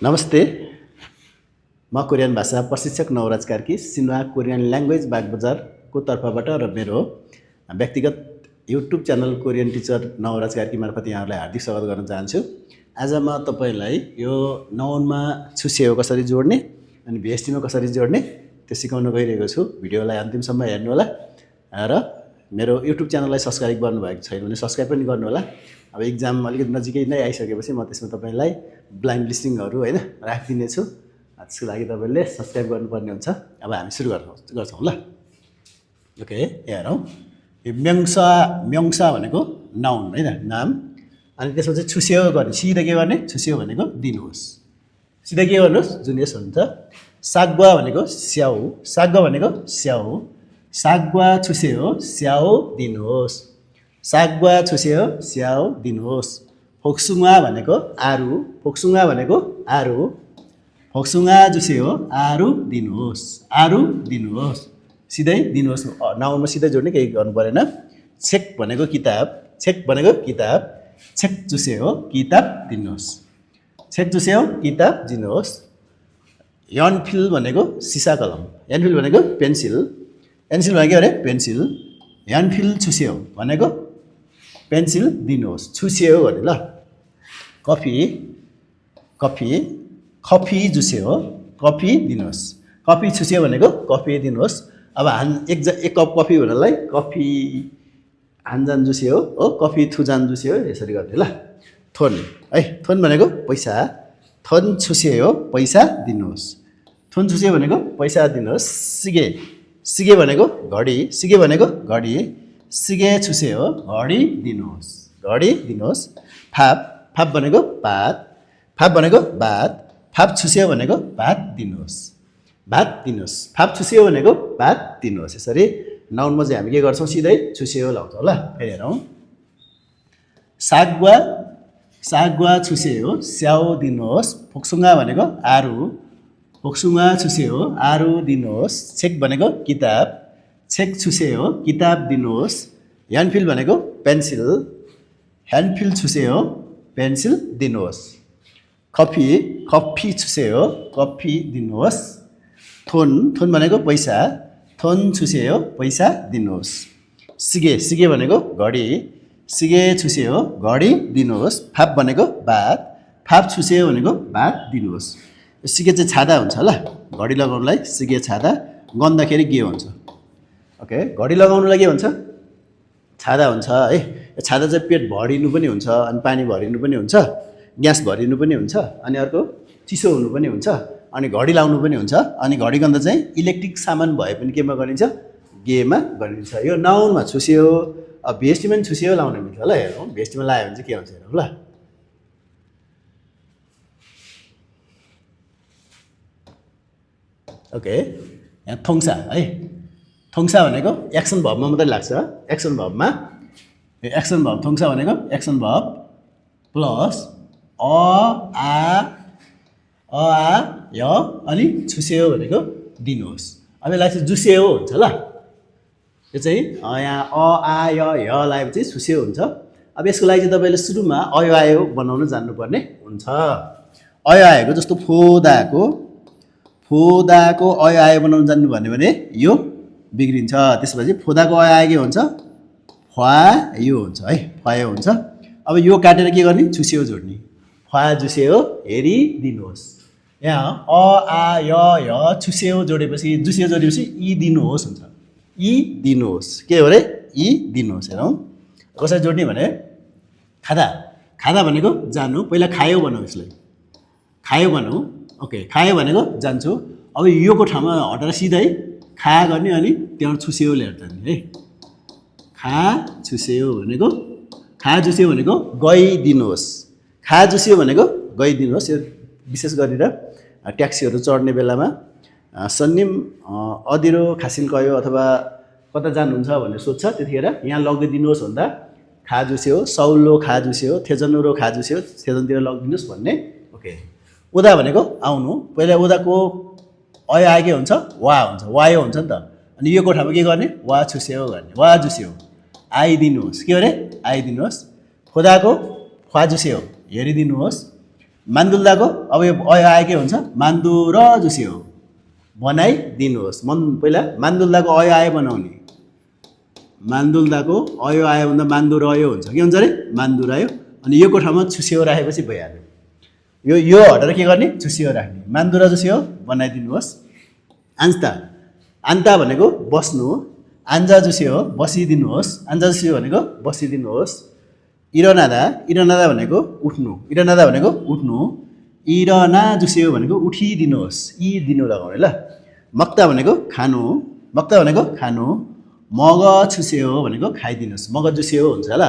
नमस्ते, म कोरियन भाषा प्रशिक्षक नवराज कार्की सिन्वा कोरियन ल्याङ्ग्वेज बागबजारको तर्फबाट र मेरो व्यक्तिगत YouTube channel Korean teacher Navraj Karki मार्फत यहाँहरूलाई हार्दिक स्वागत गर्न चाहन्छु। आज म तपाईँलाई यो नाउनमा छुसेओ कसरी जोड्ने अनि भिएसटीमा कसरी जोड्ने त्यो सिकाउन गइरहेको छु। भिडियोलाई अन्तिमसम्म हेर्नुहोला र मेरो युट्युब च्यानललाई सब्स्क्राइब गर्नुभएको छैन भने सब्स्क्राइब पनि गर्नुहोला। अब इक्जाम अलिकति नजिकै नै आइसकेपछि म त्यसमा तपाईँलाई ब्लाइन्ड लिस्टिङहरू हैन राखिदिनेछु। त्यसको लागि तपाईँले सब्स्क्राइब गर्नुपर्ने हुन्छ। अब हामी सुरु गर्छौँ ल। ओके, हेरौँ। यो म्योङसा भनेको नाउन हैन, नाम। अनि त्यसपछि छुसेओ गर्ने, सिधा के गर्ने? छुसेओ भनेको दिनुहोस्। सिधा के गर्नुहोस्? जुनियस हुन्छ। सागवा भनेको स्याउ, सागवा भनेको स्याउ। सागवा छुसेओ स्याउ दिनुहोस्। सागवा छुसेओ स्याउ दिनुहोस्। फोक्सुङा भनेको आरु, फोक्सुङा भनेको आरु। फोक्सुङा जुसेओ आरु दिनुहोस्, आरु दिनुहोस्। सिधै दिनुहोस्, नाउनमा सिधै जोड्ने, केही गर्नु परेन। छेक भनेको किताब, छेक भनेको किताब। छेक जुसेओ किताब दिनुहोस्। छेक जुसेओ किताब दिनुहोस्। यनफिल भनेको सिसा कलम, यनफिल भनेको पेन्सिल। पेन्सिल भनेको के अरे? पेन्सिल। यनफिल छुसेओ भनेको पेन्सिल दिनुहोस्। छुसेओ भने ल। कफी, कफी, कफी जुसेओ कफी दिनुहोस्। कफी छुसेओ भनेको कफी दिनुहोस्। अब एक कप कफी भन्नलाई कफी हान्जान जुसेओ हो, कफी थुजान जुसेओ, यसरी गर्ने ल। थोन है, थोन भनेको पैसा। थोन छुसेओ पैसा दिनुहोस्। थोन छुसेओ भनेको पैसा दिनुहोस्। सिगे, सिगे भनेको घडी, सिगे भनेको घडी। सिगे छुसेओ घडी दिनुहोस्, घडी दिनुहोस्। फाप, फाप भनेको भात, फाप भनेको भात। फाप छुसेओ भनेको भात दिनुहोस्, भात दिनुहोस्। फाप छुसेओ भनेको भात दिनुहोस्। यसरी नाउनमा चाहिँ हामी के गर्छौँ? सिधै छुसेओ लाउँछौँ ल। फेरि हेरौँ। सागवा, सागवा छुसेओ स्याउ दिनुहोस्। फोक्सुङा भनेको आरु, फोक्सुङा छुसेओ आरु दिनुहोस्। छेक भनेको किताब, छेक छुसेओ किताब दिनुहोस्। ह्यान्डफिल भनेको पेन्सिल, ह्यान्डफिल छुसेओ पेन्सिल दिनुहोस्। कफी, कफी छुसेओ कफी दिनुहोस्। थोन, थोन भनेको पैसा, थोन छुसेओ पैसा दिनुहोस्। सिगे, सिगे भनेको घडी, सिगे छुसेओ घडी दिनुहोस्। फाप भनेको भात, फाप छुसेओ भनेको भात दिनुहोस्। सिगे चाहिँ छाता हुन्छ ल, घडी लगाउनुलाई सिगे छाता। गन्दाखेरि के हुन्छ? ओके, घडी लगाउनुलाई के हुन्छ? छाता हुन्छ है। छाता चाहिँ पेट भरिनु पनि हुन्छ, अनि पानी भरिनु पनि हुन्छ, ग्यास भरिनु पनि हुन्छ, अनि अर्को चिसो हुनु पनि हुन्छ, अनि घडी लाउनु पनि हुन्छ। अनि घडी गन्दा चाहिँ इलेक्ट्रिक सामान भए पनि केमा गरिन्छ? गेमा गरिन्छ। यो नाउनमा छुसेओ, भिएसटीमा पनि छुसेओ लाउने मिल्छ ल। हेरौँ भिएसटीमा लायो भने चाहिँ के हुन्छ हेरौँ ल। ओके, यहाँ थोङसा है। थोङसा भनेको एक्सन भबमा मात्रै लाग्छ, एक्सन भबमा। एक्सन भब थोङसा भनेको एक्सन भब प्लस य अनि छुसेओ भनेको दिनुहोस्। अब यसलाई चाहिँ जुसेओ हुन्छ ल। यो चाहिँ यहाँ य लगाएपछि छुसेओ हुन्छ। अब यसको लागि चाहिँ तपाईँले सुरुमा आयो बनाउन जान्नुपर्ने हुन्छ। आएको जस्तो फोदाको, फोदाको आयो बनाउन जान्नु भन्यो भने यो बिग्रिन्छ। त्यसपछि फोदाको आयो के हुन्छ? फ्वायो हुन्छ है, फ्वायो हुन्छ। अब यो काटेर के गर्ने? छुसेओ जोड्ने। फ्वा जुसेओ हेरिदिनुहोस्। यहाँ य छुसेओ जोडेपछि, जुसेओ जोडेपछि इ दिनुहोस् हुन्छ। इ दिनुहोस् के हो रे? इ दिनुहोस्। हेरौँ कसरी जोड्ने भने, खादा, खादा भनेको जानु। पहिला खायो भनौँ, यसलाई खायो भनौँ। ओके, खायो भनेको जान्छु। अब योको ठाउँमा हटेर सिधै खा गर्ने, अनि त्यहाँबाट छुसेओ लिएर जाने है। खा छुसेओ भनेको, खा जुसेओ भनेको गइदिनुहोस्। खा जुसेओ भनेको गइदिनुहोस्। यो विशेष गरेर ट्याक्सीहरू चढ्ने बेलामा सन्निम अदिरो खासिल कयो अथवा कता जानुहुन्छ भनेर सोध्छ, त्यतिखेर यहाँ लगिदिनुहोस् भन्दा खा जुसेओ, सौलो खा जुसेओ, थेजनुरो खा जुसेओ, थेजनतिर लगिदिनुहोस् भन्ने। ओके, उदा भनेको आउनु। पहिला उदाको आयो के हुन्छ? वा हुन्छ, वायो हुन्छ नि त। अनि यो कोठामा के गर्ने? वा छुसेओ गर्ने, वा जुसेओ आइदिनुहोस्। के अरे? आइदिनुहोस्। खोदाको ख्वा जुसेओ हेरिदिनुहोस्। मान्दुल्दाको अब यो अय आए के हुन्छ मान्दुर जुस्यो बनाइदिनुहोस् पहिला मान्दुल्दाको अय आए बनाउने मान्दुल्दाको अयो आयो भन्दा मान्दुरयो हुन्छ के हुन्छ अरे मान्दुरायो अनि योको ठाउँमा छुस्यो राखेपछि भइहाल्यो यो हटेर के गर्ने छुस्यो राख्ने मान्दुरा जुस्यो बनाइदिनुहोस् आन्स्ता आन्ता भनेको बस्नु आन्जा जुस्यो बसिदिनुहोस् आन्जा जुस्यो भनेको बसिदिनुहोस् इरनादा भनेको उठ्नु इरनादा भनेको उठ्नु इरना जुस्यो भनेको उठिदिनुहोस् इ दिनु लगाउने ल मक्ता भनेको खानु मक्ता भनेको खानु मग छुस्यो भनेको खाइदिनुहोस् मग जुस्यो हुन्छ ल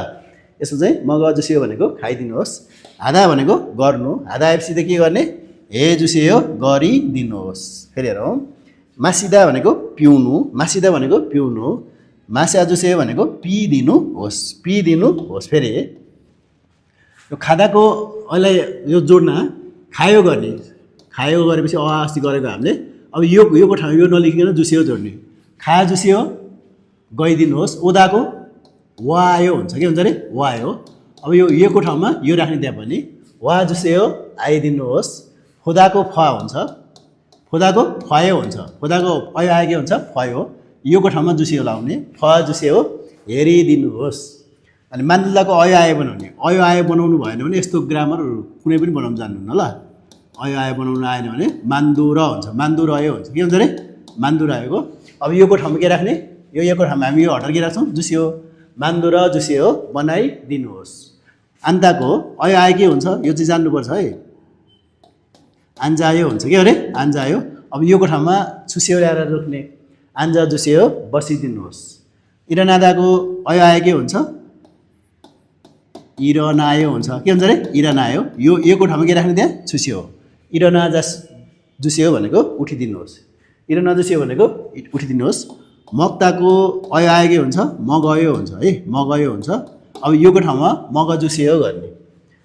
यसो चाहिँ मग जुस्यो भनेको खाइदिनुहोस् हादा भनेको गर्नु हादा आएपछि त के गर्ने हे जुस्यो गरिदिनुहोस् फेरि हेरौँ मासिदा भनेको पिउनु मासिदा भनेको पिउनु मास्या जुस्यो भनेको पिदिनुहोस् फेरि यो खादाको अहिले यो जोड्न खायो गर्ने खायो गरेपछि अस्ति गरेको हामीले अब योको ठाउँ यो नलेखिकन जुस्यो जोड्ने खा जुस्यो गइदिनुहोस् ओदाको वा आयो हुन्छ के हुन्छ अरे वा आयो अब योको ठाउँमा यो राख्ने त्यहाँ पनि वा जुस्यो आइदिनुहोस् खोदाको फ हुन्छ खोदाको फयो हुन्छ खोदाको अयो आयो के हुन्छ फयो योको ठाउँमा जुस्यो लाउने फ जुस्यो हेरिदिनुहोस् अनि मान्दुल्दाको अयो आयो बनाउने अयो आयो बनाउनु भएन भने यस्तो ग्रामर कुनै पनि बनाउनु जान्नुहुन्न ल अयो आयो बनाउनु आएन भने मान्दुर हुन्छ मान्दुरयो हुन्छ के हुन्छ अरे मान्दुरायोको अब योको ठाउँमा के राख्ने योको ठाउँमा हामी यो हटेर के राख्छौँ जुस्यो मान्दुर जुस्यो बनाइदिनुहोस् आन्ताको अयो आयो के हुन्छ यो चाहिँ जान्नुपर्छ है आन्जायो हुन्छ के अरे आन्जायो अब योको ठाउँमा छुस्यो ल्याएर रोक्ने आन्जा जुस्यो बसिदिनुहोस् इरनादाको अयो आयो के हुन्छ इरनायो हुन्छ के हुन्छ अरे इरनायो योको ठाउँमा के राख्ने त्यहाँ छुस्यो इरना जुस्यो भनेको उठिदिनुहोस् इरना जुस्यो भनेको उठिदिनुहोस् मक्ताको अयो आयो के हुन्छ मगयो हुन्छ है मगयो हुन्छ अब योको ठाउँमा मग जुस्यो गर्ने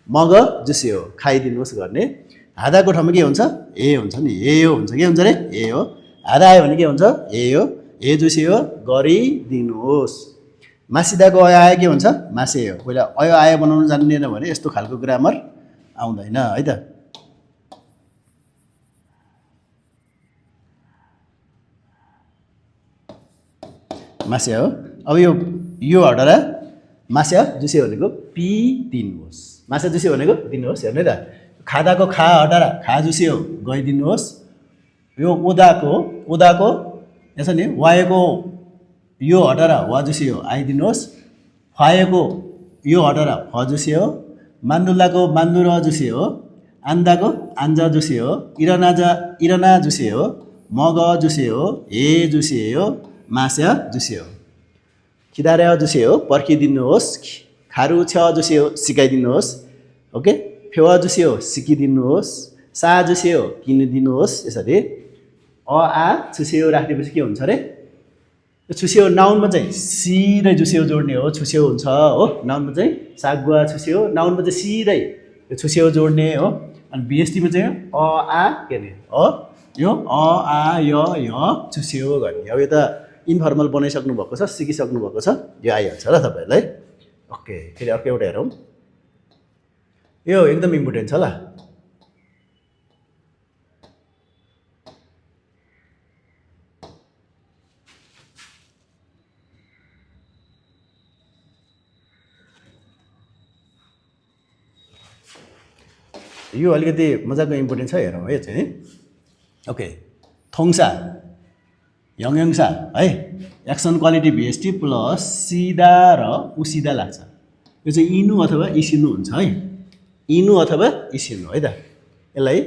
मग जुस्यो खाइदिनुहोस् गर्ने हादाको ठाउँमा के हुन्छ ए हुन्छ नि ए हुन्छ के हुन्छ अरे ए हो हादा आयो भने के हुन्छ ए हो ए जुस्यो गरिदिनुहोस् मासिदाको अयो आयो के हुन्छ मासे हो पहिला अयो आयो बनाउनु जान्दैन भने यस्तो खालको ग्रामर आउँदैन है त मास्या हो अब यो हटेर मास्या जुस्यो भनेको पिदिनुहोस् मास्या जुस्यो भनेको दिनुहोस् हेर्नु है त खादाको खा हटाएर खा जुस्यो गइदिनुहोस् यो ओदाको यसो नि वाएको यो हटाएर वा जुस्यो आइदिनुहोस् फाएको यो हटाएर फ जुस्यो मान्दुल्दाको मान्दुर जुस्यो आन्दाको आन्जा जुस्यो इरना जुस्यो मग जुस्यो हे जुस्यो मास्या जुस्यो खिदार्या जुस्यो पर्खिदिनुहोस् खारु छ जुस्यो सिकाइदिनुहोस् ओके फेवा जुस्यो सिकिदिनुहोस् सा जुस्यो किनिदिनुहोस् यसरी अ आ छुस्यो राख्नेपछि के हुन्छ अरे छुस्यो नाउनमा चाहिँ सिधै जुस्यो जोड्ने हो छुस्यो हुन्छ हो नाउनमा चाहिँ सागुवा छुस्यो नाउनमा चाहिँ सिधै छुस्यो जोड्ने हो अनि बिएसटीमा चाहिँ अ आ के अरे यो अ आ य छुस्यो गर्ने अब यो त इन्फर्मल बनाइसक्नु भएको छ सिकिसक्नु भएको छ यो आइहाल्छ ल तपाईँहरूलाई ओके फेरि अर्को एउटा हेरौँ यो एकदम इम्पोर्टेन्ट छ ल यो अलिकति मजाको इम्पोर्टेन्ट छ हेरौँ है चाहिँ ओके थोङसा यङसा है एक्सन क्वालिटी भिएसटी प्लस सिधा र उसिदा लाग्छ यो चाहिँ इनु अथवा इसिनु हुन्छ है इनु अथवा इसिनु है त यसलाई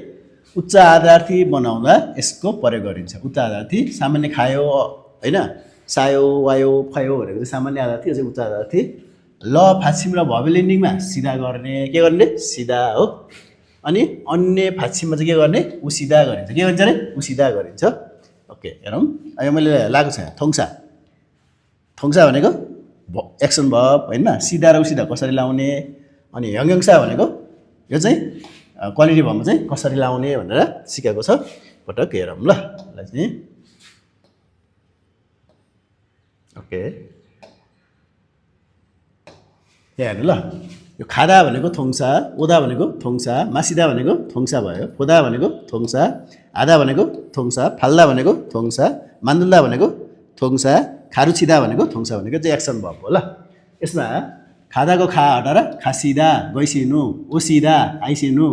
उच्च आधार्थी बनाउँदा यसको प्रयोग गरिन्छ उच्च आधार्थी सामान्य खायो होइन सायो वायो फयो भनेको चाहिँ सामान्य आधार्थी यो चाहिँ उच्च आधार्थी ल फाछिम र भव्यलिङ्गमा सिधा गर्ने के गर्ने सिधा हो अनि अन्य फाछिममा चाहिँ के गर्ने उसिदा गरिन्छ के भन्छ अरे उसिदा गरिन्छ ओके हेरौँ अब मैले लागेको छ थोङसा भनेको एक्सन भब होइन सिधा र उसिधा कसरी लाउने अनि यङसा भनेको यो चाहिँ क्वालिटी भबमा चाहिँ कसरी लाउने भनेर सिकाएको छ पटक हेरौँ ल यसलाई चाहिँ ओके यहाँ हेर्नु ल यो खादा भनेको थोङ्सा, ओदा भनेको थोङ्सा, मासिदा भनेको थोङ्सा भयो, फोदा भनेको थोङ्सा, आधा भनेको थोङ्सा, फाल्दा भनेको थोङ्सा, मान्दुल्दा भनेको थोङ्सा, खारुछिदा भनेको थोङ्सा भनेको चाहिँ एक्सन भर्ब हो ल। यसमा खादाको खा हटाएर खासिदा, गइसिनु, ओसिदा, आइसिनु,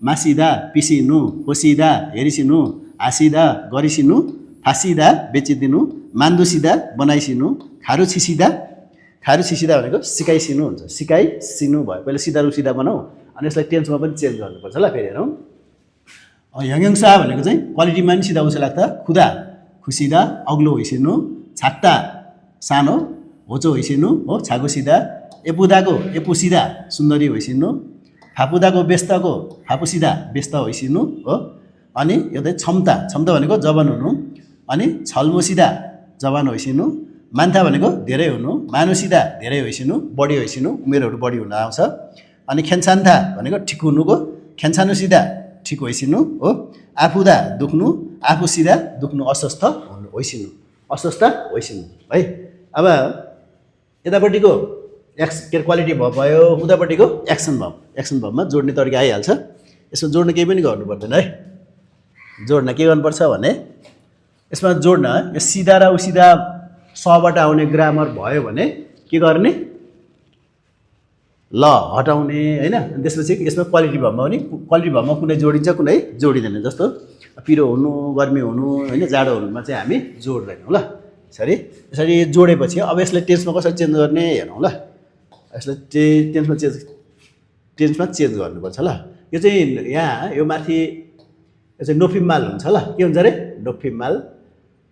मासिदा, पिसिनु, होसिदा, हेरिसिनु, हाँसिदा, गरिसिनु, फासिदा, बेचिदिनु, मान्दुसिदा, बनाइसिनु, खारुछिसिदा, खारुछिसिदा भनेको सिकाइसिनु हुन्छ, सिकाइसिनु भयो। पहिला सिधा रुसिदा बनाऊ अनि यसलाई टेन्समा पनि चेन्ज गर्नुपर्छ ल। फेरि हेरौँ, ह्याङसा भनेको चाहिँ क्वालिटीमा पनि सिधा उसा लाग्दा खुदा, खुसिदा, अग्लो होइसिनु, छाट्टा, सानो, होचो होइसिनु हो, छागो सिधा, एपुदाको एपुसिदा, सुन्दरी होइसिनु, फापुदाको व्यस्तको फापुसिदा, व्यस्त होइसिनु हो। अनि यो चाहिँ क्षमता, क्षमता भनेको जवान हुनु, अनि छल्मोसिदा, जवान होइसिनु, मान्था भनेको धेरै हुनु, मानुसिदा, धेरै होइसिनु, बढी होइसिनु, उमेरहरू बढी हुन आउँछ। अनि खेन्सान्था भनेको ठिक हुनुको, खेन्सानुसिदा, ठिक होइसिनु हो। आफुदा, दुख्नु, आफूसिदा, दुख्नु, अस्वस्थ होइसिनु, अस्वस्थ होइसिनु है। अब यतापट्टिको क्वालिटी भर्ब भयो, उतापट्टिको एक्सन भर्ब। एक्सन भर्बमा जोड्ने तरिका आइहाल्छ, यसमा जोड्न केही पनि गर्नु पर्दैन है। जोड्न के गर्नुपर्छ भने यसमा जोड्न यो सिधा र उसिधा सबाट आउने ग्रामर भयो भने के गर्ने, ल हटाउने होइन। अनि त्यसपछि यसमा क्वालिटी भर्बमा पनि क्वालिटी भर्बमा कुनै जोडिन्छ कुनै जोडिँदैन। जस्तो पिरो हुनु, गर्मी हुनु होइन, जाडो हुनुमा चाहिँ हामी जोड्दैनौँ ल। यसरी जोडेपछि अब यसलाई टेन्समा कसरी चेन्ज गर्ने हेरौँ ल। यसलाई टेन्समा चेन्ज गर्नुपर्छ ल। यो चाहिँ यहाँ यो माथि यो चाहिँ नोफिमाल हुन्छ ल। के हुन्छ अरे नोफिमाल,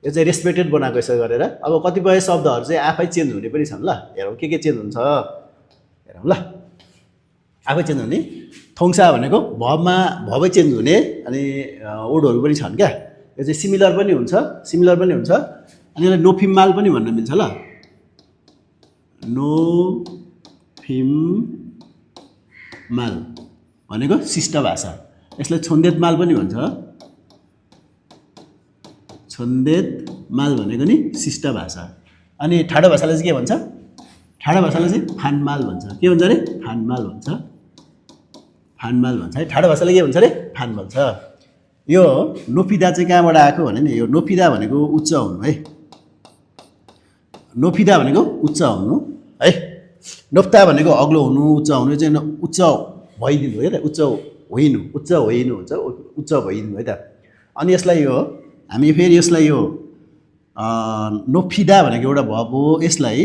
यो चाहिँ रेस्पेक्टेड बनाएको यसो गरेर। अब कतिपय शब्दहरू चाहिँ आफै चेन्ज हुने पनि छन् ल। हेरौँ के चेन्ज हुन्छ हेरौँ ल। आफै चेन्ज हुने थोङ्सा भनेको भबै चेन्ज हुने, अनि ओडहरू पनि छन् क्या। यो चाहिँ सिमिलर पनि हुन्छ, अनि यसलाई नोफिमाल पनि भन्न मिल्छ ल। नोफिमाल भनेको शिष्ट भाषा, यसलाई छन्देतमाल पनि भन्छ। छन्देतमाल भनेको नि शिष्ट भाषा। अनि ठाडो भाषालाई चाहिँ के भन्छ, ठाडो भाषालाई चाहिँ फानमाल भन्छ। के भन्छ अरे फानमाल भन्छ, फानमाल भन्छ है। ठाडो भाषाले के भन्छ अरे फानमाल छ। यो नोफिदा चाहिँ कहाँबाट आएको भने नि, यो नोफिदा भनेको उच्च हुनु है। नोफिदा भनेको उच्च हुनु है। नोफ्ता भनेको अग्लो हुनु, उच्च हुनु, यो चाहिँ उच्च भइदिनु है त, उच्च होइनु हुन्छ, उच्च भइदिनु है त। अनि यसलाई यो हामी फेरि यसलाई यो नोफिदा भनेको एउटा भर्ब हो, यसलाई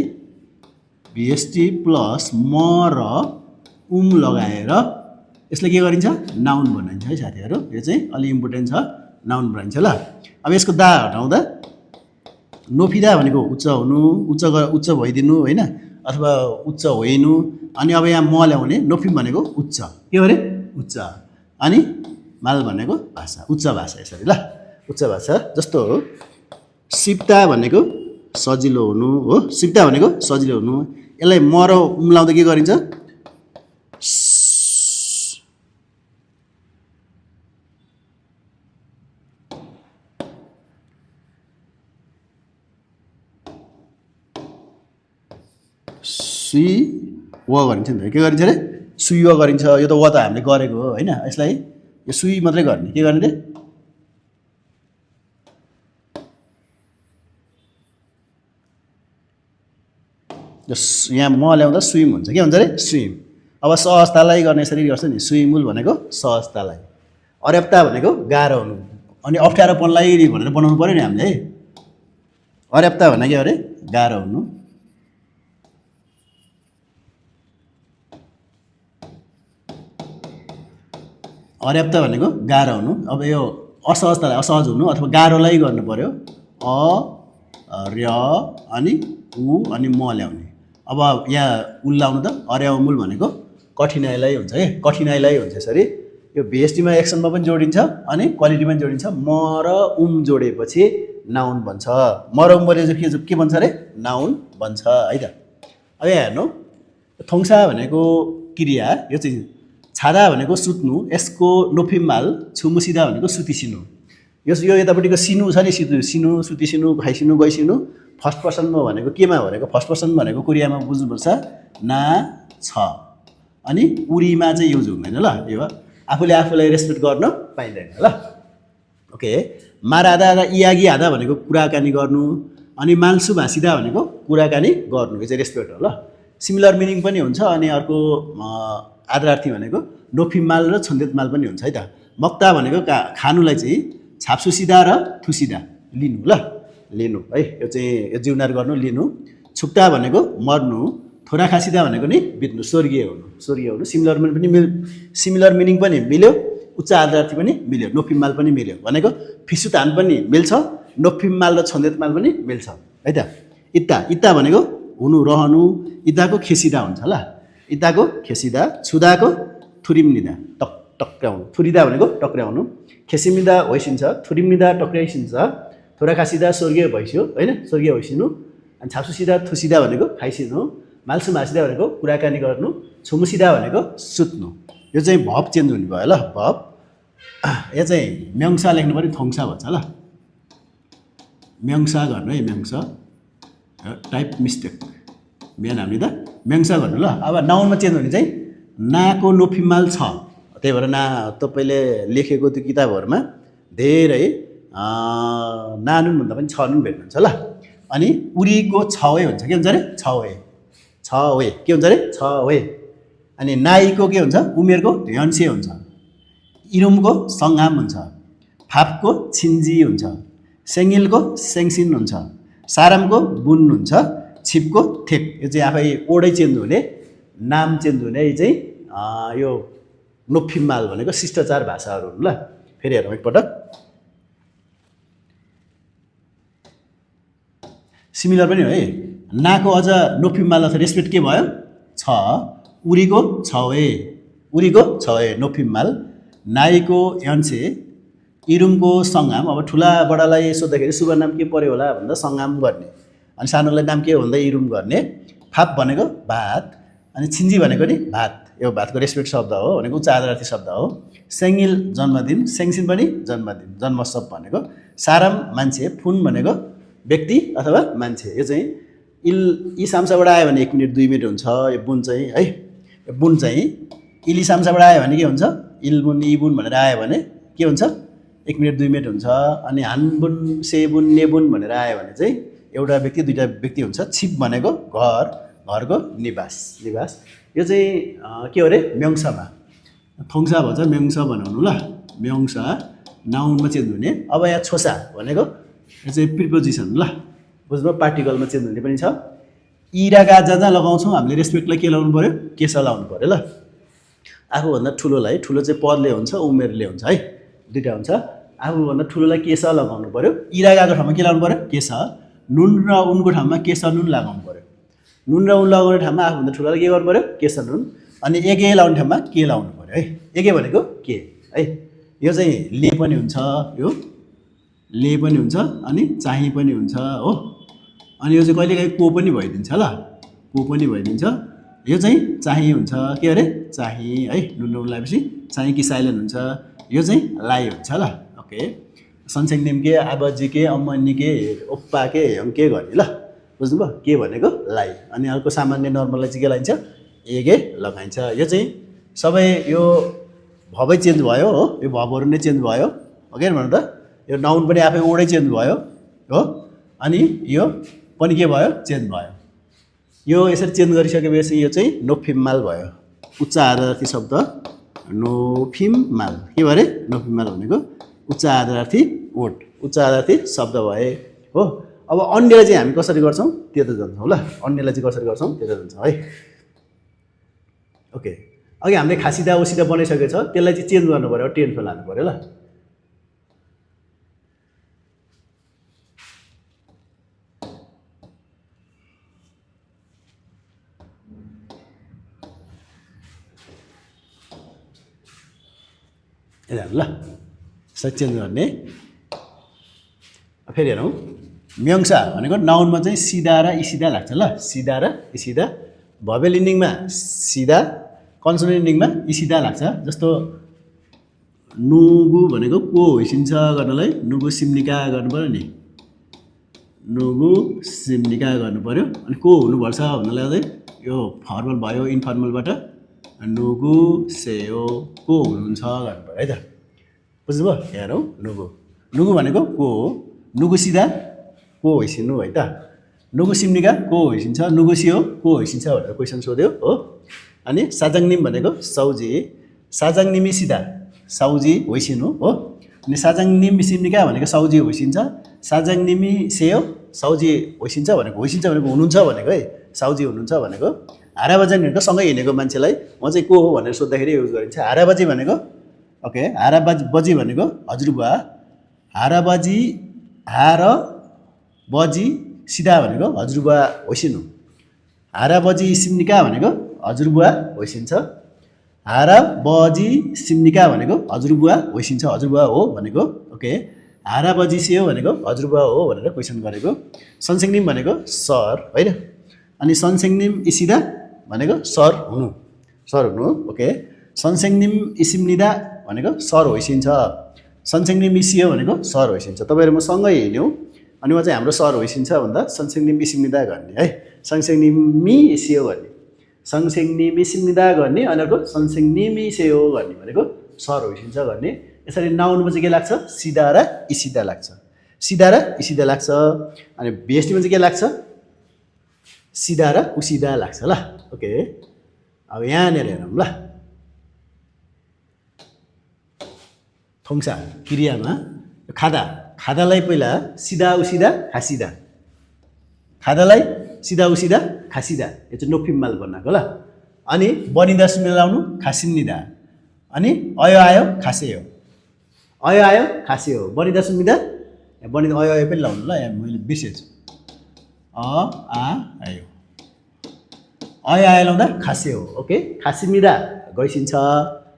भिएसटी प्लस म र उम लगाएर यसलाई के गरिन्छ, नाउन बनाइन्छ है साथीहरू। यो चाहिँ अलि इम्पोर्टेन्ट छ, नाउन बनाइन्छ ल। अब यसको दा हटाउँदा नोफिदा भनेको उच्च हुनु, उच्च भइदिनु होइन, अथवा उच्च होइनु। अनि अब यहाँ म ल्याउने, नोफिम भनेको उच्च, के हो अरे उच्च, अनि माल भनेको भाषा, उच्च भाषा यसरी ल। उच्च भाषा जस्तो हो सिप्ता भनेको सजिलो हुनु हो, सिप्ता भनेको सजिलो हुनु। यसलाई म र उम्लाउँदा के गरिन्छ, सुई व गरिन्छ नि त। के गरिन्छ अरे सुई व गरिन्छ। यो त व त हामीले गरेको हो होइन, यसलाई यो सुई मात्रै गर्ने। के गर्ने रे, यहाँ म ल्याउँदा स्विम हुन्छ। के हुन्छ अरे स्विम। अब सहजतालाई गर्ने यसरी गर्छ नि, स्विमुल भनेको सहजतालाई, अर्याप्ता भनेको गाह्रो हुनु, अनि अप्ठ्यारोपनलाई भनेर बनाउनु पऱ्यो नि हामीले है। अर्याप्ता भने के अरे गाह्रो हुनु, अर्याप्त भनेको गाह्रो हुनु। अब यो असहजतालाई असहज हुनु अथवा गाह्रोलाई गर्नु पऱ्यो, अ र अनि उ अनि म ल्याउने। अब यहाँ उल्लाउनु त अर्याउमुल भनेको कठिनाइलाई हुन्छ है, कठिनाइलाई हुन्छ यसरी। यो भिएसटीमा एक्सनमा पनि जोडिन्छ अनि क्वालिटीमा पनि जोडिन्छ। म र उम जोडेपछि नाउन बन्छ। म र उम बोलेपछि के भन्छ अरे नाउन बन्छ है त। अब यहाँ हेर्नु, थोङ्सा भनेको क्रिया, यो चाहिँ छादा भनेको सुत्नु, यसको नोफिमाल छुमुसिदा भनेको सुतिसिनु। यो यतापट्टिको सिनु छ नि, सिनु सुतिसिनु खाइसिनु गइसिनु। फर्स्ट पर्सनमा भनेको केमा भनेको, फर्स्ट पर्सन भनेको कोरियामा बुझ्नुपर्छ ना छ अनि उरीमा चाहिँ युज हुँदैन ल। यो आफूले आफूलाई रेस्पेक्ट गर्न पाइँदैन ल। ओके, मारादा र इयागी हादा भनेको कुराकानी गर्नु, अनि माल्सु भाँसिदा भनेको कुराकानी गर्नु, यो चाहिँ रेस्पेक्ट हो ल। सिमिलर मिनिङ पनि हुन्छ। अनि अर्को आदरार्थी भनेको नोफिमाल र छन्देतमाल पनि हुन्छ है त। मक्ता भनेको खानुलाई चाहिँ छाप्सुसिदा र थुसिदा लिनु ल, लिनु है, यो चाहिँ यो जिउनार गर्नु लिनु। छुक्ता भनेको मर्नु, थोरा खासिदा भनेको नि बित्नु, स्वर्गीय हुनु, स्वर्गीय हुनु। सिमिलर मिनिङ पनि मिल्यो, उच्च आदरार्थी पनि मिल्यो, नोफिमाल पनि मिल्यो भनेको फिसुतान पनि मिल्छ, नोफिमाल र छन्देतमाल पनि मिल्छ है त। इत्ता भनेको हुनु रहनु, इत्ताको खेसिदा हुन्छ ल, इत्ताको खेसिदा। छुदाको थुरिम्निदा टक्राउनु, थुरिदा भनेको टक्राउनु, खेसिमिदा होइसिन्छ, थुरिम्निदा टक्राइसिन्छ, थोरा खासिदा स्वर्गीय भइस्यो होइन, स्वर्गीय होइसिनु। अनि छाप्सुसिदा थुसिदा भनेको खाइसिनु, माल्सु भाँसिदा भनेको कुराकानी गर्नु, छुमुसिदा भनेको सुत्नु। यो चाहिँ भब चेन्ज हुने भयो ल, भब। यो चाहिँ म्याङ्सा लेख्नु पनि थोङ्सा भन्छ ल, म्याङ्सा गर्नु है, म्याङ्सा टाइप मिस्टेक, बिहान हामीले त म्याङ्सा गर्नु ल। अब नाउनमा चेन्ज हुने चाहिँ नाको नोफिमाल छ, त्यही भएर तपाईँले लेखेको त्यो किताबहरूमा धेरै नानुन भन्दा पनि छ नुन भेट्नुहुन्छ ल। अनि उरीको छवे हुन्छ, के हुन्छ अरे छवे, छवे के हुन्छ अरे छवे। अनि नाईको के हुन्छ, उमेरको यन्से हुन्छ, इरुमको सङ्घाम हुन्छ, फापको छिन्जी हुन्छ, सेङ्गिलको सेङ्सिन हुन्छ, सारामको बुन हुन्छ, छिपको थेप। यो चाहिँ आफै ओडै चेन्ज हुने, नाम चेन्ज हुने, यो चाहिँ यो नोफिमाल भनेको शिष्टाचार भाषाहरू हुन् ल। फेरि हेरौँ एकपटक। सिमिलर पनि हो है। नाको अझ नोफिमाल अथवा रेस्पेक्ट के भयो, छ, उरीको छवे, उरीको छवे नोफिमाल, नाईको यन्से, इरुमको सङ्घाम। अब ठुला बडालाई सोद्धाखेरि शुभ नाम के पर्यो होला भन्दा सङ्घाम गर्ने, अनि सानोलाई नाम के हो भन्दा इरुम गर्ने। फाप भनेको भात, अनि छिन्जी भनेको नि भात, यो भातको रेस्पेक्ट शब्द हो भनेको उच्च आदरार्थी शब्द हो। सेङ्गिल जन्मदिन, सेङ्सिन पनि जन्मदिन, जन्मोत्सव भनेको। साराम मान्छे, फुन भनेको व्यक्ति अथवा मान्छे। यो चाहिँ यी साम्साबाट आयो भने 1 मिनट 2 मिनट हुन्छ। यो बुन चाहिँ है, यो बुन चाहिँ इली साम्साबाट आयो भने के हुन्छ, इलबुन इबुन भनेर आयो भने के हुन्छ, 1 मिनट 2 मिनट हुन्छ। अनि हानबुन सेबुन नेबुन भनेर आयो भने चाहिँ एउटा व्यक्ति दुईवटा व्यक्ति हुन्छ। छिप भनेको घर, घरको निवास, निवास। यो चाहिँ के हो अरे म्याङ्सामा, थोङ्सा भन्छ, म्याङ्सा बनाउनु ल, म्याङ्सा नाउनमा चेन्ज हुने। अब यहाँ छोसा भनेको यो चाहिँ प्रिपोजिसन ल, बुझ्नु, पार्टिकलमा चेन्ज हुने पनि छ। इरागा जहाँ लगाउँछौँ हामीले रेस्पेक्टलाई के लाउनु पऱ्यो, केसा लाउनु पऱ्यो ल। आफूभन्दा ठुलोलाई, ठुलो चाहिँ पदले हुन्छ, उमेरले हुन्छ है, दुईवटा हुन्छ। आफूभन्दा ठुलोलाई केसा लगाउनु पऱ्यो, इरागाको ठाउँमा के लाउनु पऱ्यो, केसा। नुन र उनको ठाउँमा केसा नुन लगाउनु पऱ्यो, नुन र उन लगाउने ठाउँमा आफूभन्दा ठुलोलाई के गर्नु पऱ्यो, केसा नुन। अनि एगे लाउने ठाउँमा के लाउनु पऱ्यो है, एगे भनेको के है। यो चाहिँ ले पनि हुन्छ, यो ले पनि हुन्छ, अनि चाहिँ पनि हुन्छ हो। अनि यो चाहिँ कहिलेकाहीँ को पनि भइदिन्छ ल, को पनि भइदिन्छ। यो चाहिँ चाहिँ हुन्छ, के अरे चाहिँ है, नुन नुन लगाएपछि चाहिँ कि साइलेन्ट हुन्छ। यो चाहिँ लाई हुन्छ ल। ओके, सन्सेङ निम्के, आबाजीके, अम्मनीके, ओप्पाके, हङ्के गर्ने ल, बुझ्नुभयो, के भनेको लाई। अनि अर्को सामान्य नर्मललाई चाहिँ के लगाइन्छ, एगे लगाइन्छ। यो चाहिँ सबै यो भबै चेन्ज भयो हो, यो भबहरू नै चेन्ज भयो हो के भन्नु त। यो नाउन पनि आफै ओडै चेन्ज भयो हो, अनि यो पनि के भयो, चेन्ज भयो। यो यसरी चेन्ज गरिसकेपछि यो चाहिँ नोफिमाल भयो, उच्च आदरार्थी शब्द नोफिमाल। के भयो अरे नोफिमाल भनेको उच्च आदरार्थी वर्ड, उच्च आदरार्थी शब्द भए हो। अब अन्यलाई चाहिँ हामी कसरी गर्छौँ त्यता जान्छौँ ल, अन्यलाई चाहिँ कसरी गर्छौँ त्यता जान्छौँ है। ओके, अघि हामीले खासिदा ओसिदा बनाइसकेको छ, त्यसलाई चाहिँ चेन्ज गर्नु पऱ्यो, टेन्समा लानु पऱ्यो ल। ल यसलाई चेन्ज गर्ने। फेरि हेरौँ, म्याङ्सा भनेको नाउनमा चाहिँ सिधा र इसिदा लाग्छ ल, सिधा र इसिदा। भवेल इन्डिङमा सिधा, कन्सोनेन्ट इन्डिङमा इसिदा लाग्छ। जस्तो नुगु भनेको को होइसिन्छ गर्नलाई नुगु सिम्निका गर्नु पऱ्यो नि, नुगु सिम्निका गर्नु पऱ्यो। अनि को हुनुपर्छ भन्नलाई चाहिँ यो फर्मल भयो, इन्फर्मलबाट नुगु सेयो को हुनुहुन्छ गर्नु पर्यो है त बुझ्नुभयो हेरौँ नुगु नुगु भनेको को हो नुगु सिधा को होइसिनु है त नुगु सिम्निका को होइसिन्छ नुगु सियो को होइसिन्छ भनेर क्वेसन सोध्यो हो अनि साजाङनिम भनेको साउजी साजाङनिमी सिधा साउजी होइसिनु हो अनि साजाङनिमी सिम्निका भनेको साउजी होइसिन्छ साजाङनिमी सेयो साउजी होइसिन्छ भनेको हुनुहुन्छ भनेको है साउजी हुनुहुन्छ भनेको हाराबाजी भनेको सँगै हिँडेको मान्छेलाई म चाहिँ को हो भनेर सोद्धाखेरि युज गरिन्छ हाराबाजी भनेको ओके हाराबाजी भनेको हजुरबुवा हाराबाजी बजी सिधा भनेको हजुरबुवा होइसिनु हाराबाजी सिम्निका भनेको हजुरबुवा होइसिन्छ हाराबाजी सिम्निका भनेको हजुरबुवा होइसिन्छ हजुरबुवा हो भनेको ओके हाराबाजी सियो भनेको हजुरबुवा हो भनेर क्वेसन गरेको सनसेङनिम भनेको सर होइन अनि सनसेङनिम इसिदा भनेको सर हुनु ओके सनसेङनिम इसिम्निदा भनेको सर होइसिन्छ सनसेङनिम इसियो भनेको सर होइसिन्छ तपाईँहरू म सँगै हिँड्यौँ अनि म चाहिँ हाम्रो सर होइसिन्छ भन्दा सनसेङनिम इसिम्निदा गर्ने है सनसेङनिमी इसियो गर्ने सनसेङनिमी इसिम्निदा गर्ने अनि अर्को सनसेङनिमी सेयो गर्ने भनेको सर होइसिन्छ गर्ने यसरी नाउनमा चाहिँ के लाग्छ सिधा र इसिदा लाग्छ सिधा र इसिदा लाग्छ अनि भेस्टीमा चाहिँ के लाग्छ सिधा र उसिदा लाग्छ ल ओके अब यहाँनिर हेरौँ ल थोङ्सा क्रियामा खादालाई पहिला सिधा उसिदा खासिदा खादालाई सिधा उसिदा खासिदा यो चाहिँ नोफिमाल बनाएको ल अनि बनिदा मिलाउनु खासिन्निदा अनि आयो खासेयो आयो खासेयो बनिदा सुन्मिदा बनिदा आयो पनि लाउनु ल यहाँ मैले बिर्सेछु आयो आयो लाउँदा खासे हो ओके खासिमिदा गइसिन्छ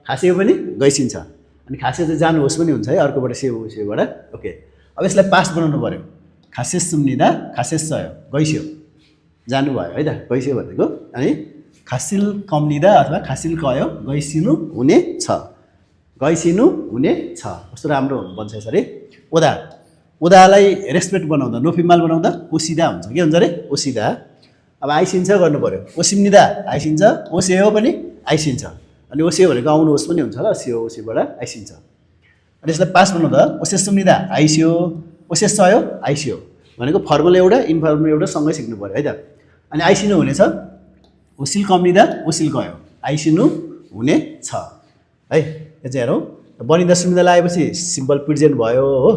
खासे पनि गइसिन्छ अनि खासे चाहिँ जानुहोस् पनि हुन्छ है अर्कोबाट सेबाट ओके अब यसलाई पास्ट बनाउनु पर्यो खासे सुम्निदा खासे सयो गइस्यो जानुभयो है त गइस्यो भनेको अनि खासिल कम्निदा अथवा खासिल कयो गइसिनु हुने छ कस्तो राम्रो बन्छ यसरी उदालाई रेस्पेक्ट बनाउँदा नोफिमाल बनाउँदा ओसिदा हुन्छ के हुन्छ अरे ओसिदा अब आइसिन्छ गर्नु पर्यो ओसिम्निदा आइसिन्छ ओसेयो पनि आइसिन्छ अनि ओसेयो भनेको आउनुहोस् पनि हुन्छ ल सियो ओसेबाट आइसिन्छ अनि यसलाई पास बनाउँदा ओसेसुम्निदा आइस्यो ओसेसयो आइस्यो भनेको फर्मल एउटा इन्फर्मल एउटा सँगै सिक्नु पर्यो है त अनि आइसिनु हुनेछ ओसिल कम्निदा ओसिल गयो आइसिनु हुने छ है यो चाहिँ हेरौँ बनिदा सुनिदा लगाएपछि सिम्पल प्रेजेन्ट भयो हो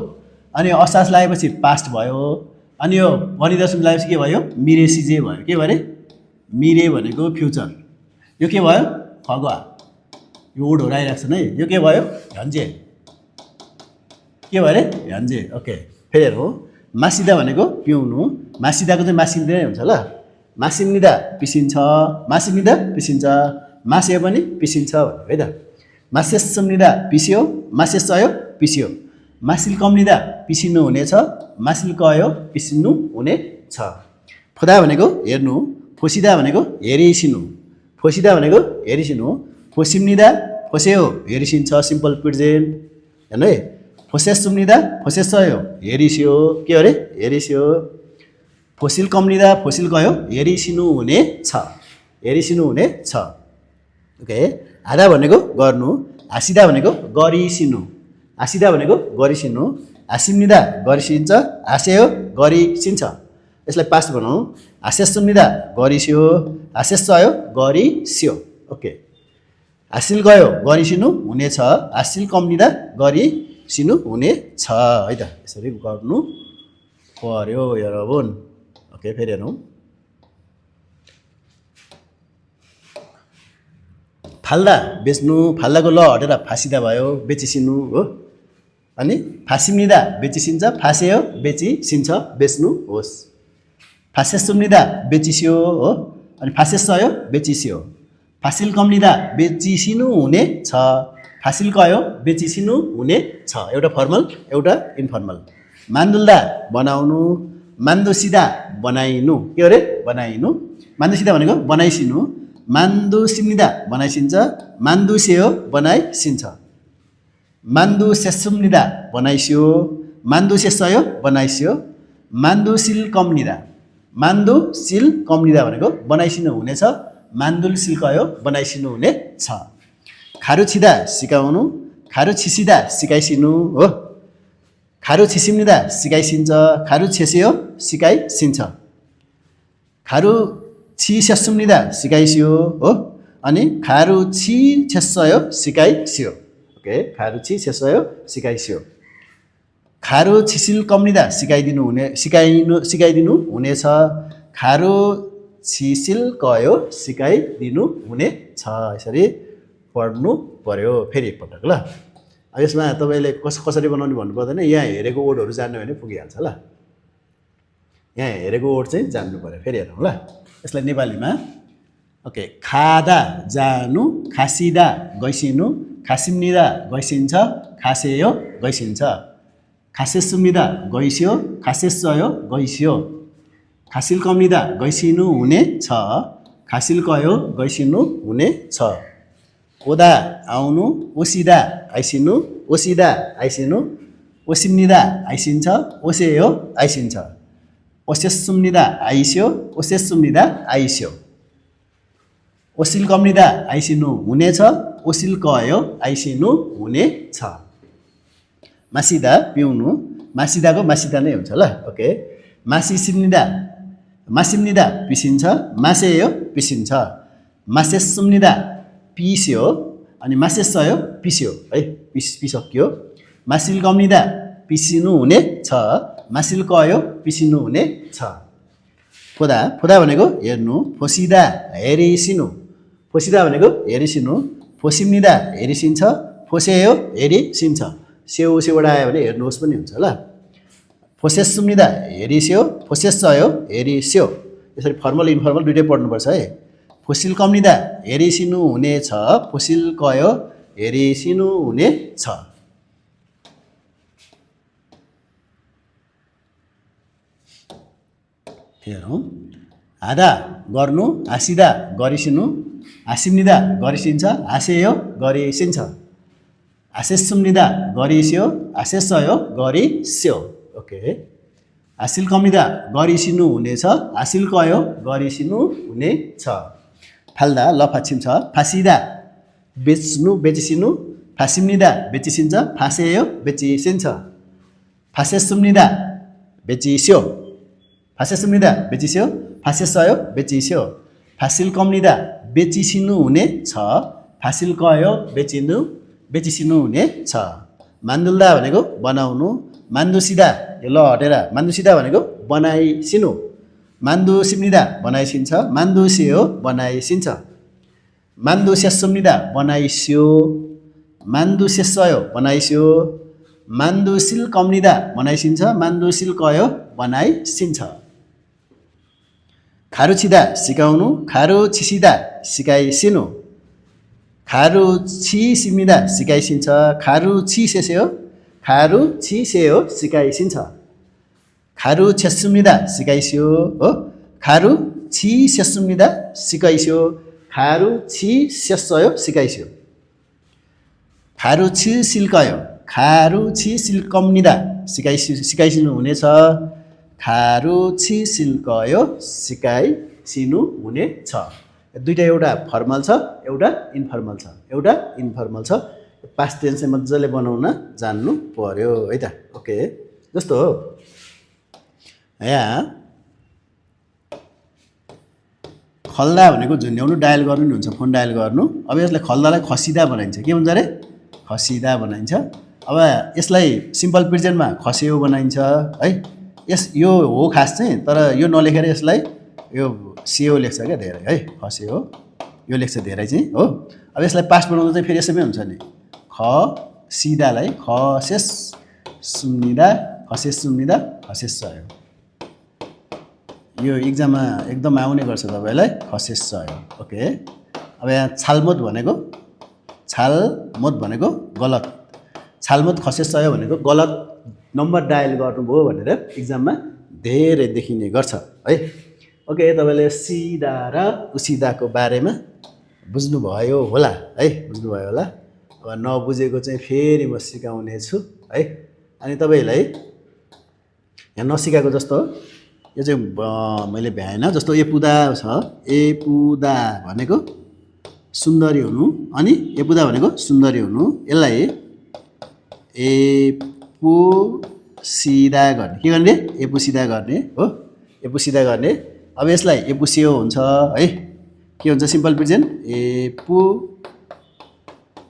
अनि असास लगाएपछि पास्ट भयो अनि यो बनिदा सुनिदा लगाएपछि के भयो मिरे सिजे भयो के भयो अरे मिरे भनेको फ्युचर यो के भयो फगुवा यो ओडहरू आइरहेको छन् है यो के भयो झन्जे के भयो अरे झन्जे ओके फेरि हेरौँ मासिदा भनेको पिउनु मासिदाको चाहिँ मासिँदै नै हुन्छ ल मासिम्निदा पिसिन्छ मासिम्निदा पिसिन्छ मासियो पनि पिसिन्छ भनेको है त मासेसम्निदा पिसियो मासेसयो पिसियो मासिल कम्निदा पिसिनु हुनेछ मासिल कयो पिसिनु हुनेछ फोदा भनेको हेर्नु फोसिदा भनेको हेरिसिनु फोसिदा भनेको हेरिसिनु फोसिम्निदा फोसेयो हेरिसिन्छ सिम्पल प्रेजेन्ट हेर्नु है फोसेसुम्निदा फोसेसयो हेरिस्यो के अरे हेरिस्यो फोसिल कम्निदा फोसिल गयो हेरिसिनु हुने छ ओके आधा भनेको गर्नु आसिदा भनेको गरिसिनु आसिदा भनेको गरिसिनु आसिम्निदा गरिसिन्छ आसेयो गरिसिन्छ यसलाई पास्ट बनाऊ आसेसुम्निदा गरिस्यो आसेसयो गरिस्यो ओके आसिल गयो गरिसिनु हुनेछ आसिल कम्निदा गरिसिनु हुनेछ है त यसरी गर्नु पर्यो यरबुन ओके फेरि हेरौँ फाल्दा बेच्नु फाल्दाको ल हटेर फासिदा भयो बेचिसिनु हो अनि फासिम्निदा बेचिसिन्छ फासेयो बेचिसिन्छ बेच्नु होस् फासेसुम्निदा बेचिस्यो हो अनि फासेसयो बेचिस्यो फासिल कम्निदा बेचिसिनु हुने छ फासिल कयो बेचिसिनु हुने छ एउटा फर्मल एउटा इन्फर्मल मान्दुल्दा बनाउनु मान्दुसिदा बनाइनु के अरे बनाइनु मान्दुसिदा भनेको बनाइसिनु मान्दुसिम्निदा बनाइसिन्छ मान्दुसेयो बनाइसिन्छ मान्दुसेसुम्निदा बनाइस्यो मान्दुसेसयो बनाइस्यो मान्दुसिल कम्निदा भनेको बनाइसिनु हुनेछ मान्दुल सिल्कयो बनाइसिनु हुने छ। खारु छिदा सिकाउनु, खारु छिसिदा सिकाइसिनु हो। खारु छिसिम्निदा सिकाइसिन्छ, खारु छेसियो सिकाइसिन्छ। खारु छिस्यासुम्निदा सिकाइसियो हो। अनि खारु छि छेसयो सिकाइसियो। ओके, खारु छि छेसयो सिकाइसियो। खारु छिसिल कम्निदा सिकाइदिनु हुनेछ। खारु छिसिल कयो सिकाइदिनु हुनेछ। यसरी पढ्नु पर्यो। फेरि एकपटक ल। अब यसमा तपाईँले कसरी बनाउने भन्नु पर्दैन, यहाँ हेरेको वर्डहरू जान्नु भने पुगिहाल्छ ल। यहाँ हेरेको वर्ड चाहिँ जान्नु पर्यो। फेरि हेरौँ ल यसलाई नेपालीमा। ओके, खादा जानु, खासिदा गइसिनु, खासिम्निदा गइसिन्छ, खासेयो गइसिन्छ। खासेसुम्निदा गइस्यो, खासेसयो गइस्यो। खासिल कम्निदा गइसिनु हुने छ, खासिल कयो गइसिनु हुने छ। ओदा आउनु, ओसिदा आइसिनु, ओसिदा आइसिनु। ओसिम्निदा आइसिन्छ, ओसेयो आइसिन्छ। ओसेसुम्निदा आइस्यो, ओसेसुम्निदा आइस्यो। ओसिल कम्निदा आइसिनु हुनेछ, ओसिल कयो आइसिनु हुनेछ। मासिदा पिउनु, मासिदाको मासिदा नै हुन्छ ल। ओके, मासिम्निदा पिसिन्छ, मासेयो पिसिन्छ। मासेसुम्निदा पिस्यो, अनि मासेसयो पिस्यो है, पिसक्यो। मासिल कम्निदा पिसिनु हुने छ, मासिल कयो पिसिनु हुने छ। फोदा, फोदा भनेको हेर्नु, फोसिदा हेरिसिनु, फोसिदा भनेको हेरिसिनु। फोसिम्निदा हेरिसिन्छ, फोसेयो हेरिसिन्छ। सेउ सेउडा आयो भने हेर्नुहोस् पनि हुन्छ ल। फोसेसुम्निदा हेरिस्यो, फोसेसयो हेरिस्यो। यसरी फर्मल इन्फर्मल दुइटै पढ्नुपर्छ है। फोसिल कम्निदा हेरिसिनु हुने छ, फोसिल कयो हेरिसिनु हुने छ। हेरौँ। हादा गर्नु, हाँसिदा गरिसिनु, हाँसिम्निदा गरिसिन्छ, हाँसेयो गरिसिन्छ। हाँसेसुम्निदा गरिस्यो, हाँसेसयो गरिस्यो। ओके, हासिल कम्निदा गरिसिनु हुनेछ, हासिल कयो गरिसिनु हुनेछ। फाल्दा लफाछिम छ, फासिदा बेच्नु बेचिसिनु, फासिम्निदा बेचिसिन्छ, फासेयो बेचिसिन्छ। फासेसुम्निदा बेचिस्यो, फासेसुम्निदा बेचिस्यो, फासेसयो बेचिस्यो। फासिल कम्निदा बेचिसिनु हुने छ, फासिल कयो बेचिसिनु हुने छ। मान्दुल्दा भनेको बनाउनु, मान्दुसिदा यो ल हटेर, मान्दुसिदा भनेको बनाइसिनु। मान्दुसिम्निदा बनाइसिन्छ, मान्दुस्यो बनाइसिन्छ। मान्दुस्यासुम्निदा बनाइस्यो, मान्दुस्यसयो बनाइस्यो। मान्दुसिल कम्निदा बनाइसिन्छ, मान्दुसिल कयो बनाइसिन्छ। खारु छिदा सिकाउनु, खारु छिसिदा सिकाइसिनु। खारु छिसिम्निदा सिकाइसिन्छ, खारु छिसेस्यो, खारु छिसेयो सिकाइसिन्छ। खारु छेसुम्निदा सिकाइस्यो हो। खारु छिस्यासुम्निदा सिकाइस्यो, खारु छिस्यासयो सिकाइस्यो। खारु छिसिल्कयो, खारु छिसिल्कम्निदा सिकाइसिनु हुनेछ, खारु छिसिल्कयो सिकाइसिनु हुनेछ। दुईटा एउटा फर्मल छ, एउटा इन्फर्मल छ, एउटा इन्फर्मल छ। पास्ट टेन्स चाहिँ मजाले बनाउन जान्नु पर्यो है त। ओके, जस्तो हो यहाँ खल्दा भनेको झुन्ड्याउनु, डायल गर्नु नि हुन्छ, फोन डायल गर्नु। अब यसलाई खल्दालाई खसिदा बनाइन्छ, के भन्छ अरे खसिदा बनाइन्छ। अब यसलाई सिम्पल प्रेजेन्टमा खस्यो बनाइन्छ है। यो हो खास चाहिँ, तर यो नलेखेर यसलाई यो सियो लेख्छ क्या धेरै है, खस्यो यो लेख्छ धेरै चाहिँ हो। अब यसलाई पास्ट बनाउँदा चाहिँ फेरि यसैमै हुन्छ नि, खसिदालाई खसेस सुम्निदा, खसेस सुम्निदा, खसेसयो। यो इक्जाममा एकदम आउने गर्छ तपाईँलाई, खसेसयो। ओके, अब यहाँ छालमोद भनेको गलत, छालमोद खसेसयो भनेको गलत नम्बर डायल गर्नुभयो भनेर इक्जाममा धेरै देखिने गर्छ है। ओके, तपाईँले सिधा र उसिदाको बारेमा बुझ्नुभयो होला है, बुझ्नुभयो होला। अब नबुझेको चाहिँ फेरि म सिकाउने छु है। अनि तपाईँलाई यहाँ नसिकाएको जस्तो यो चाहिँ मैले भ्याएन। जस्तो एपुदा छ, एपुदा भनेको सुन्दरी हुनु, अनि एपुदा भनेको सुन्दरी हुनु। यसलाई एपु सिधा गर्ने, के गर्ने? एपु सिधा गर्ने हो, एपु सिधा गर्ने। अब यसलाई एपु सेयो हुन्छ है, के हुन्छ? सिम्पल प्रेजेन्ट एपु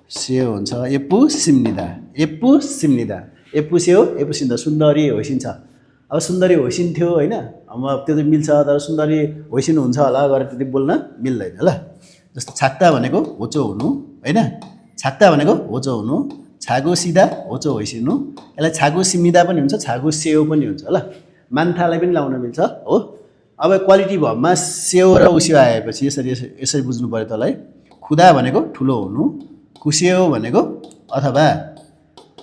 सेयो हुन्छ, एपु सिम्निदा, एपु सिम्निदा, एपु सेयो, एपु सिम्दा, सुन्दरी होइसिन्छ। अब सुन्दरी होइसिन्थ्यो होइन, अब त्यो चाहिँ मिल्छ, तर सुन्दरी होइसिनु हुन्छ होला गरेर त्यति बोल्न मिल्दैन ल। जस्तो छाक्ता भनेको होचो हुनु होइन, छाक्ता भनेको होचो हुनु, छागो सिधा होचो होइसिनु। यसलाई छागो सिमिदा पनि हुन्छ, छागो सेयो पनि हुन्छ ल। मान्थालाई पनि लाउन मिल्छ हो। अब क्वालिटी भरमा सेयो र उस्यो आएपछि यसरी बुझ्नु पऱ्यो तँलाई। खुदा भनेको ठुलो हुनु, खुसेयो भनेको अथवा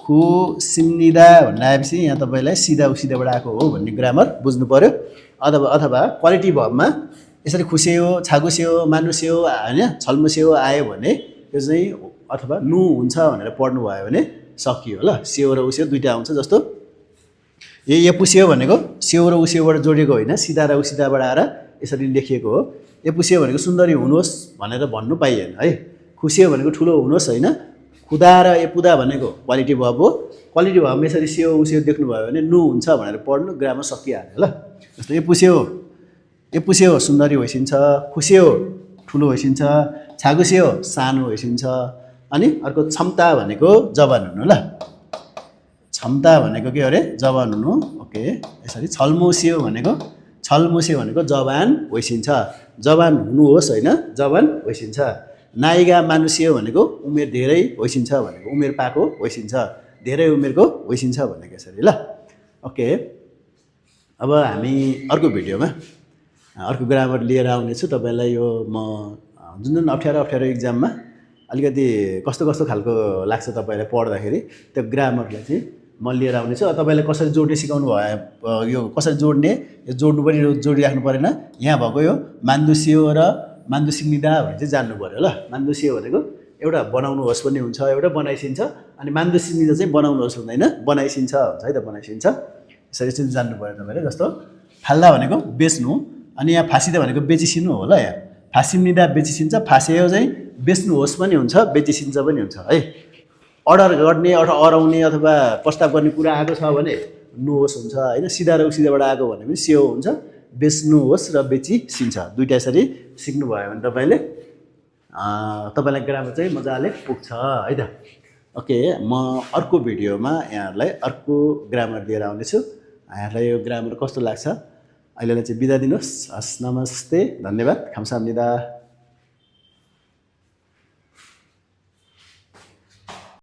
खुसिम्निदा भनेर आएपछि यहाँ तपाईँलाई सिधा उसिधाबाट आएको हो भन्ने ग्रामर बुझ्नु पऱ्यो। अथवा क्वालिटी भरमा यसरी खुसेयो, छागुसेयो, मानुसेयो होइन, छल्मुसेयो आयो भने यो चाहिँ अथवा नु हुन्छ भनेर पढ्नु भयो भने सकियो ल। सेयो र उस्यो दुइटा आउँछ। जस्तो एपुसेयो भनेको सेयो र उस्योबाट जोडिएको होइन, सिधा र उसिधाबाट आएर यसरी लेखिएको हो। एपुसेयो भनेको सुन्दरी हुनुहोस् भनेर भन्नु पाइएन है। खुसेयो भनेको ठुलो हुनुहोस् होइन। खुदा र एपुदा भनेको क्वालिटी भब हो। क्वालिटी भबमा यसरी सेयो उस्यो देख्नुभयो भने नु हुन्छ भनेर पढ्नु ग्रामर सकिहाल्यो ल। जस्तो एपुसेयो, एपुसेयो सुन्दरी होइसिन्छ, खुसेयो ठुलो होइसिन्छ, छागुसेयो सानो होइसिन्छ। अनि अर्को क्षमता भनेको जवान हुनु ल, क्षमता भनेको के अरे? जवान हुनु। ओके, यसरी छल्मुसेयो भनेको जवान होइसिन्छ, जवान हुनुहोस् होइन, जवान होइसिन्छ। नाइगा मानुसेयो भनेको उमेर धेरै होइसिन्छ भनेको, उमेर पाएको होइसिन्छ, धेरै उमेरको होइसिन्छ भनेको यसरी ल। ओके, अब हामी अर्को भिडियोमा अर्को ग्रामर लिएर आउनेछु तपाईँलाई। यो म जुन अप्ठ्यारो इक्जाममा अलिकति कस्तो खालको लाग्छ तपाईँलाई पढ्दाखेरि त्यो ग्रामरलाई चाहिँ म लिएर आउनेछु। तपाईँलाई कसरी जोड्ने सिकाउनु भयो, यो कसरी जोड्ने, यो जोड्नु पनि जोडिराख्नु परेन। यहाँ भएको यो मान्दुसियो र मान्दुसिम्निदा भने चाहिँ जान्नु पऱ्यो ल। मान्दुसियो भनेको एउटा बनाउनुहोस् पनि हुन्छ, एउटा बनाइसिन्छ। अनि मान्दुसिम्निदा चाहिँ बनाउनुहोस् हुँदैन, बनाइसिन्छ हुन्छ है त, बनाइसिन्छ। यसरी चाहिँ जान्नु पऱ्यो तपाईँले। जस्तो फाल्दा भनेको बेच्नु, अनि यहाँ फासिदा भनेको बेचिसिनु हो ल। यहाँ फासिम्निदा बेचिसिन्छ, फासेयो चाहिँ बेच्नुहोस् पनि हुन्छ, बेचिसिन्छ पनि हुन्छ है। अर्डर गर्ने अथवा अराउने अथवा प्रस्ताव गर्ने कुरा आएको छ भने नुहोस् हुन्छ होइन। सिधा र उसिधाबाट आएको भने पनि सेयो हुन्छ, बेच्नुहोस् र बेचिसिन्छ। दुइटा यसरी सिक्नुभयो भने तपाईँलाई ग्रामर चाहिँ मजाले पुग्छ है त। ओके, म अर्को भिडियोमा यहाँहरूलाई अर्को ग्रामर लिएर आउनेछु। यहाँहरूलाई यो ग्रामर कस्तो लाग्छ अहिलेलाई चाहिँ बिदा दिनुहोस्। हस्, नमस्ते, धन्यवाद, खामसाम्निदा।